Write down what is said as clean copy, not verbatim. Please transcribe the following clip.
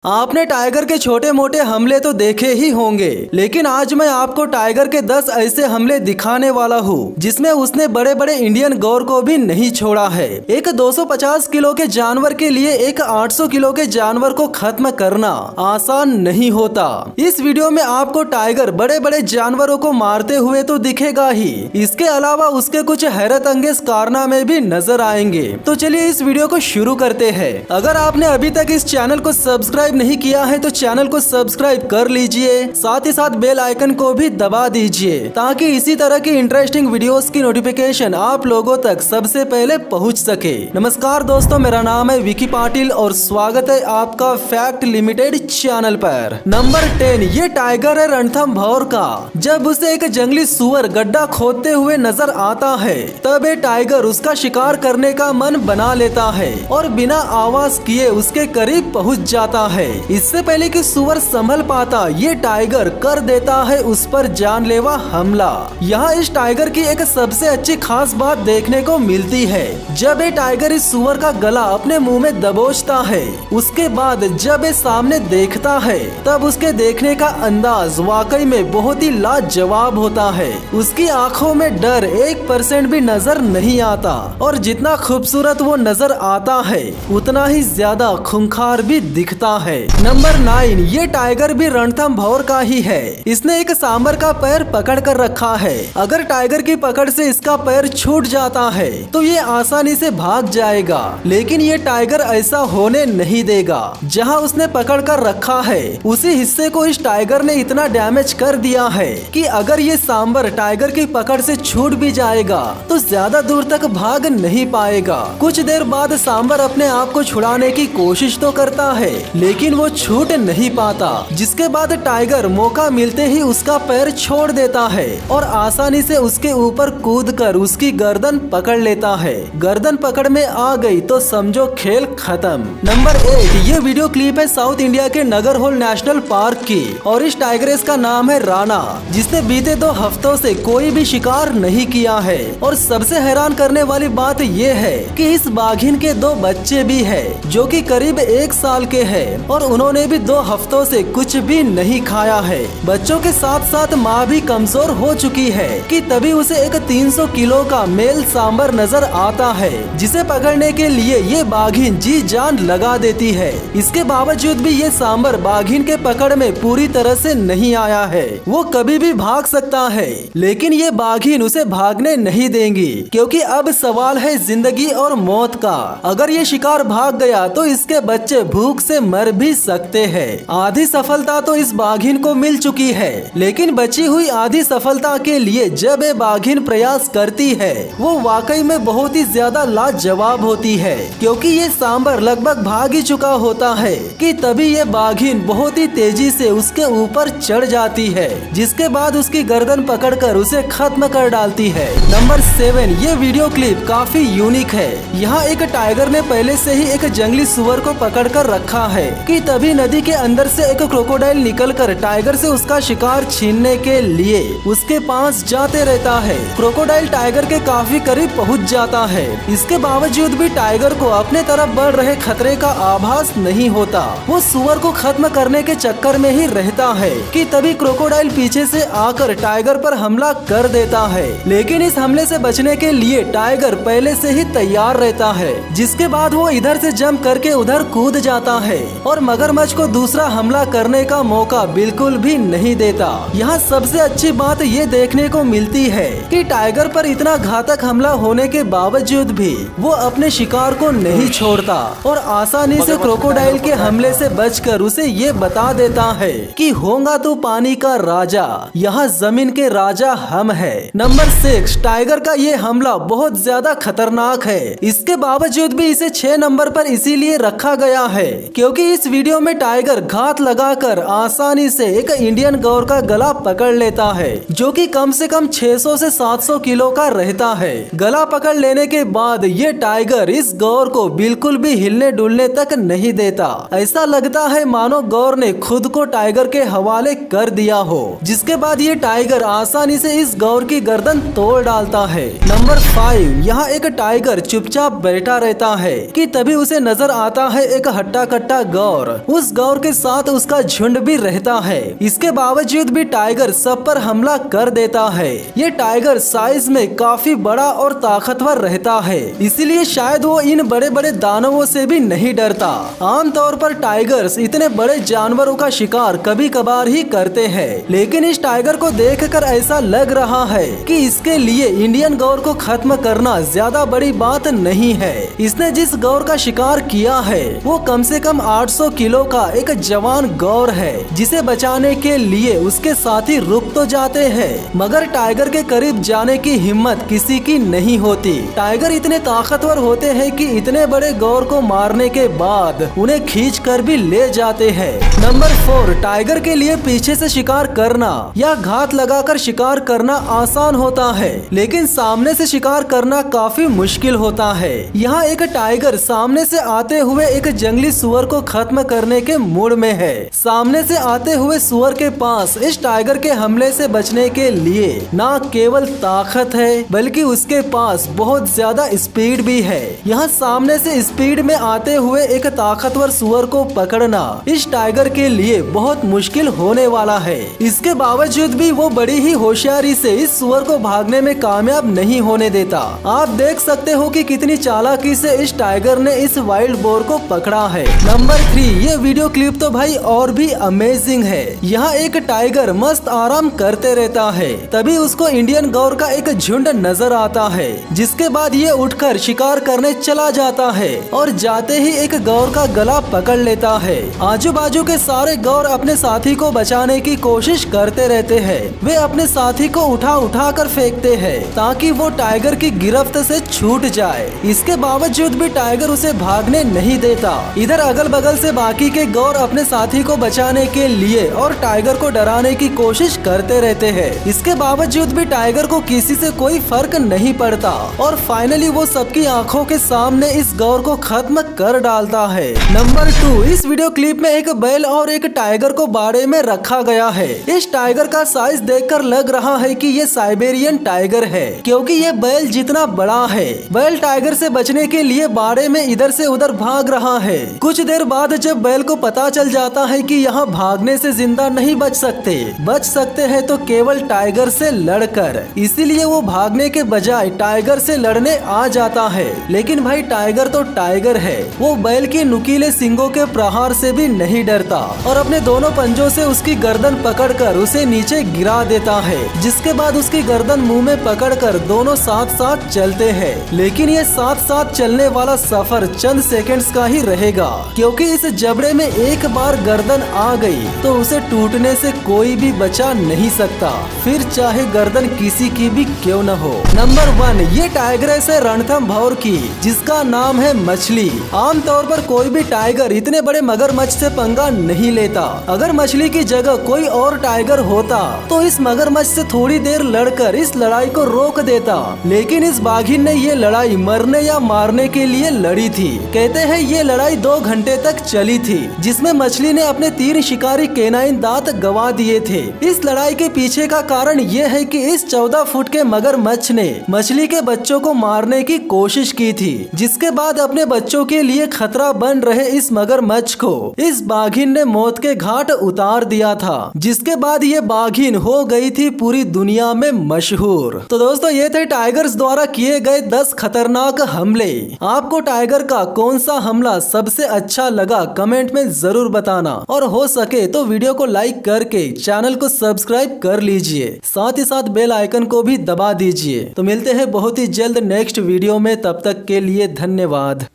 आपने टाइगर के छोटे मोटे हमले तो देखे ही होंगे, लेकिन आज मैं आपको टाइगर के 10 ऐसे हमले दिखाने वाला हूँ जिसमें उसने बड़े बड़े इंडियन गौर को भी नहीं छोड़ा है। एक 250 किलो के जानवर के लिए एक 800 किलो के जानवर को खत्म करना आसान नहीं होता। इस वीडियो में आपको टाइगर बड़े बड़े जानवरों को मारते हुए तो दिखेगा ही, इसके अलावा उसके कुछ हैरत अंगेज कारनामे भी नजर आएंगे। तो चलिए इस वीडियो को शुरू करते हैं। अगर आपने अभी तक इस चैनल को सब्सक्राइब नहीं किया है तो चैनल को सब्सक्राइब कर लीजिए, साथ ही साथ बेल आइकन को भी दबा दीजिए ताकि इसी तरह की इंटरेस्टिंग वीडियोस की नोटिफिकेशन आप लोगों तक सबसे पहले पहुंच सके। नमस्कार दोस्तों, मेरा नाम है विकी पाटिल और स्वागत है आपका फैक्ट लिमिटेड चैनल पर। नंबर 10, ये टाइगर है रणथंभौर का। जब उसे एक जंगली सुअर गड्ढा खोदते हुए नजर आता है तब ये टाइगर उसका शिकार करने का मन बना लेता है और बिना आवाज किए उसके करीब पहुंच जाता है। इससे पहले कि सुअर संभल पाता, ये टाइगर कर देता है उस पर जानलेवा हमला। यहाँ इस टाइगर की एक सबसे अच्छी खास बात देखने को मिलती है। जब ये टाइगर इस सुअर का गला अपने मुंह में दबोचता है, उसके बाद जब ये सामने देखता है तब उसके देखने का अंदाज वाकई में बहुत ही लाजवाब होता है। उसकी आंखों में डर 1% भी नजर नहीं आता और जितना खूबसूरत वो नजर आता है उतना ही ज्यादा खूंखार भी दिखता है। नंबर 9, ये टाइगर भी रणथंभौर का ही है। इसने एक सांबर का पैर पकड़ कर रखा है। अगर टाइगर की पकड़ से इसका पैर छूट जाता है तो ये आसानी से भाग जाएगा, लेकिन ये टाइगर ऐसा होने नहीं देगा। जहां उसने पकड़ कर रखा है उसी हिस्से को इस टाइगर ने इतना डैमेज कर दिया है कि अगर ये सांबर टाइगर की पकड़ से छूट भी जाएगा तो ज्यादा दूर तक भाग नहीं पाएगा। कुछ देर बाद सांबर अपने आप को छुड़ाने की कोशिश तो करता है लेकिन वो छूट नहीं पाता, जिसके बाद टाइगर मौका मिलते ही उसका पैर छोड़ देता है और आसानी से उसके ऊपर कूदकर उसकी गर्दन पकड़ लेता है। गर्दन पकड़ में आ गई तो समझो खेल खत्म। नंबर 8, ये वीडियो क्लिप है साउथ इंडिया के नगरहोल नेशनल पार्क की और इस टाइग्रेस का नाम है राणा, जिसने बीते 2 हफ्तों से कोई भी शिकार नहीं किया है। और सबसे हैरान करने वाली बात ये है कि इस बाघिन के 2 बच्चे भी है जो कि करीब 1 साल के है और उन्होंने भी 2 हफ्तों से कुछ भी नहीं खाया है। बच्चों के साथ साथ माँ भी कमजोर हो चुकी है कि तभी उसे एक 300 किलो का मेल सांबर नजर आता है, जिसे पकड़ने के लिए ये बाघिन जी जान लगा देती है। इसके बावजूद भी ये सांबर बाघिन के पकड़ में पूरी तरह से नहीं आया है। वो कभी भी भाग सकता है लेकिन ये बाघिन उसे भागने नहीं देंगी, क्योंकि अब सवाल है जिंदगी और मौत का। अगर ये शिकार भाग गया तो इसके बच्चे भूख से मर भी सकते हैं। आधी सफलता तो इस बाघिन को मिल चुकी है, लेकिन बची हुई आधी सफलता के लिए जब ये बाघिन प्रयास करती है वो वाकई में बहुत ही ज्यादा लाजवाब होती है, क्योंकि ये सांबर लगभग भाग ही चुका होता है कि तभी ये बाघिन बहुत ही तेजी से उसके ऊपर चढ़ जाती है, जिसके बाद उसकी गर्दन पकड़कर उसे खत्म कर डालती है। नंबर 7, ये वीडियो क्लिप काफी यूनिक है। यहाँ एक टाइगर ने पहले से ही एक जंगली सुअर को पकड़ कर रखा है कि तभी नदी के अंदर से एक क्रोकोडाइल निकलकर टाइगर से उसका शिकार छीनने के लिए उसके पास जाते रहता है। क्रोकोडाइल टाइगर के काफी करीब पहुंच जाता है। इसके बावजूद भी टाइगर को अपने तरफ बढ़ रहे खतरे का आभास नहीं होता। वो सुअर को खत्म करने के चक्कर में ही रहता है कि तभी क्रोकोडाइल पीछे से आकर टाइगर पर हमला कर देता है, लेकिन इस हमले से बचने के लिए टाइगर पहले से ही तैयार रहता है, जिसके बाद वो इधर से जंप करके उधर कूद जाता है और मगरमच्छ को दूसरा हमला करने का मौका बिल्कुल भी नहीं देता। यहाँ सबसे अच्छी बात ये देखने को मिलती है कि टाइगर पर इतना घातक हमला होने के बावजूद भी वो अपने शिकार को नहीं छोड़ता और आसानी से क्रोकोडाइल के हमले से बचकर उसे ये बता देता है कि होगा तू पानी का राजा, यहाँ जमीन के राजा हम है। नंबर 6, टाइगर का ये हमला बहुत ज्यादा खतरनाक है। इसके बावजूद भी इसे 6 नंबर पर इसीलिए रखा गया है क्योंकि इस वीडियो में टाइगर घात लगाकर आसानी से एक इंडियन गौर का गला पकड़ लेता है, जो कि कम से कम 600 से 700 किलो का रहता है। गला पकड़ लेने के बाद ये टाइगर इस गौर को बिल्कुल भी हिलने डुलने तक नहीं देता। ऐसा लगता है मानो गौर ने खुद को टाइगर के हवाले कर दिया हो, जिसके बाद ये टाइगर आसानी से इस गौर की गर्दन तोड़ डालता है। नंबर 5, यहाँ एक टाइगर चुपचाप बैठा रहता है कि तभी उसे नजर आता है एक हट्टा कट्टा गौर गौर, उस गौर के साथ उसका झुंड भी रहता है। इसके बावजूद भी टाइगर सब पर हमला कर देता है। ये टाइगर साइज में काफी बड़ा और ताकतवर रहता है, इसीलिए शायद वो इन बड़े बड़े दानवों से भी नहीं डरता। आमतौर पर टाइगर्स इतने बड़े जानवरों का शिकार कभी कभार ही करते हैं, लेकिन इस टाइगर को देखकर ऐसा लग रहा है कि इसके लिए इंडियन गौर को खत्म करना ज्यादा बड़ी बात नहीं है। इसने जिस गौर का शिकार किया है वो कम से कम 800 किलो का एक जवान गौर है, जिसे बचाने के लिए उसके साथी रुक तो जाते हैं, मगर टाइगर के करीब जाने की हिम्मत किसी की नहीं होती। टाइगर इतने ताकतवर होते हैं कि इतने बड़े गौर को मारने के बाद उन्हें खींच कर भी ले जाते हैं। नंबर 4, टाइगर के लिए पीछे से शिकार करना या घात लगाकर शिकार करना आसान होता है, लेकिन सामने से शिकार करना काफी मुश्किल होता है। यहाँ एक टाइगर सामने से आते हुए एक जंगली सुअर को खत्म करने के मूड में है। सामने से आते हुए सुअर के पास इस टाइगर के हमले से बचने के लिए न केवल ताकत है बल्कि उसके पास बहुत ज्यादा स्पीड भी है। यहाँ सामने से स्पीड में आते हुए एक ताकतवर सुअर को पकड़ना इस टाइगर के लिए बहुत मुश्किल होने वाला है। इसके बावजूद भी वो बड़ी ही होशियारी से इस सुअर को भागने में कामयाब नहीं होने देता। आप देख सकते हो कि कितनी चालाकी से इस टाइगर ने इस वाइल्ड बोर को पकड़ा है। नंबर 3, ये वीडियो क्लिप तो भाई और भी अमेजिंग है। यहाँ एक टाइगर मस्त आराम करते रहता है, तभी उसको इंडियन गौर का एक झुंड नजर आता है, जिसके बाद ये उठकर शिकार करने चला जाता है और जाते ही एक गौर का गला पकड़ लेता है। आजू बाजू के सारे गौर अपने साथी को बचाने की कोशिश करते रहते हैं। वे अपने साथी को उठा उठा कर फेंकते हैं ताकि वो टाइगर की गिरफ्त से छूट जाए। इसके बावजूद भी टाइगर उसे भागने नहीं देता। इधर अगल बगल से बाकी के गौर अपने साथी को बचाने के लिए और टाइगर को डराने की कोशिश करते रहते हैं। इसके बावजूद भी टाइगर को किसी से कोई फर्क नहीं पड़ता और फाइनली वो सबकी आंखों के सामने इस गौर को खत्म कर डालता है। नंबर 2, इस वीडियो क्लिप में एक बैल और एक टाइगर को बाड़े में रखा गया है। इस टाइगर का साइज देखकर लग रहा है कि ये साइबेरियन टाइगर है, क्योंकि ये बैल जितना बड़ा है। बैल टाइगर से बचने के लिए बाड़े में इधर से उधर भाग रहा है। कुछ देर बाद जब बैल को पता चल जाता है कि यहाँ भागने से जिंदा नहीं बच सकते हैं तो केवल टाइगर से लड़कर, इसीलिए वो भागने के बजाय टाइगर से लड़ने आ जाता है। लेकिन भाई टाइगर तो टाइगर है, वो बैल के नुकीले सींगों के प्रहार से भी नहीं डरता और अपने दोनों पंजों से उसकी गर्दन पकड़कर उसे नीचे गिरा देता है, जिसके बाद उसकी गर्दन मुंह में पकड़कर दोनों साथ साथ चलते हैं। लेकिन ये साथ साथ चलने वाला सफर चंद सेकंड्स का ही रहेगा, क्योंकि इस जबड़े में एक बार गर्दन आ गई तो उसे टूटने से कोई भी बचा नहीं सकता, फिर चाहे गर्दन किसी की भी क्यों न हो। नंबर 1, ये टाइग्रेस है रणथंभौर की, जिसका नाम है मछली। आमतौर पर कोई भी टाइगर इतने बड़े मगरमच्छ से पंगा नहीं लेता। अगर मछली की जगह कोई और टाइगर होता तो इस मगरमच्छ से थोड़ी देर लड़कर इस लड़ाई को रोक देता, लेकिन इस बाघिन ने ये लड़ाई मरने या मारने के लिए लड़ी थी। कहते हैं ये लड़ाई 2 घंटे तक चली थी, जिसमें मछली ने अपने 3 शिकारी केनाइन दांत गंवा दिए थे। इस लड़ाई के पीछे का कारण ये है कि इस 14 फुट के मगरमच्छ ने मछली के बच्चों को मारने की कोशिश की थी, जिसके बाद अपने बच्चों के लिए खतरा बन रहे इस मगरमच्छ को इस बाघिन ने मौत के घाट उतार दिया था, जिसके बाद ये बाघिन हो गई थी पूरी दुनिया में मशहूर। तो दोस्तों ये थे टाइगर्स द्वारा किए गए 10 खतरनाक हमले। आपको टाइगर का कौन सा हमला सबसे अच्छा लगा कमेंट में जरूर बताना, और हो सके तो वीडियो को लाइक करके चैनल को सब्सक्राइब कर लीजिए, साथ ही साथ बेल आइकन को भी दबा दीजिए। तो मिलते हैं बहुत ही जल्द नेक्स्ट वीडियो में, तब तक के लिए धन्यवाद।